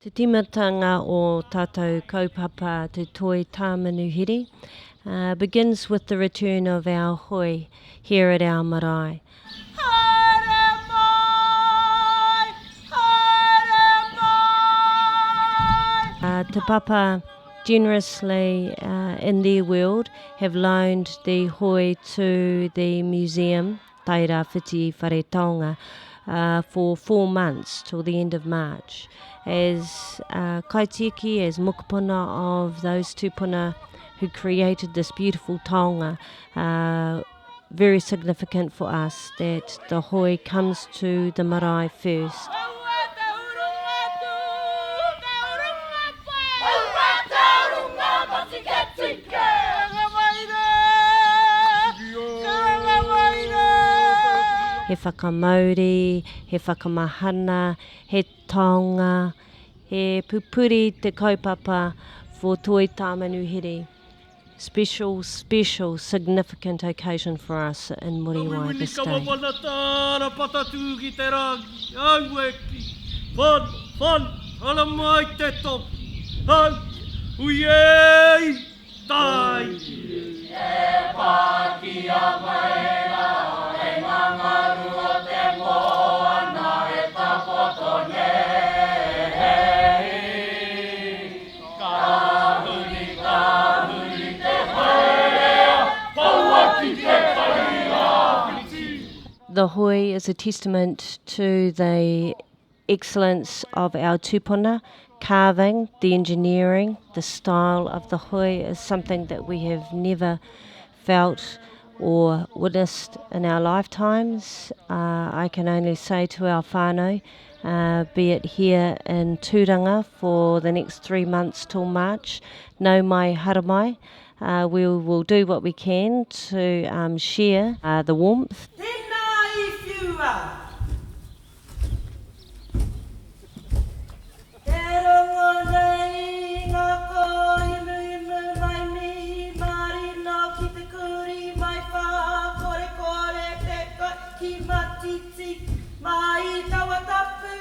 Te timatanga o tātou kaupapa te Toi Tamanuhiri begins with the return of our hoi here at our marae. Te Papa generously in their world have loaned the hoi to the museum, Taira Whiti Whareongaonga, for 4 months till the end of March. As kaitiaki, as mukapuna of those tupuna who created this beautiful taonga, very significant for us that the hoi comes to the marae first. He whakamauri, he whakamahana, he taonga, he pupuri te kaupapa for Toi Tamanuhiri. Special, significant occasion for us in Muriwai this day. The hoi is a testament to the excellence of our tupuna. Carving, the engineering, the style of the hoi is something that we have never felt or witnessed in our lifetimes. I can only say to our whānau, be it here in Tūranga for the next 3 months till March, no mai haramai, we will do what we can to share the warmth. Mai tawa tapu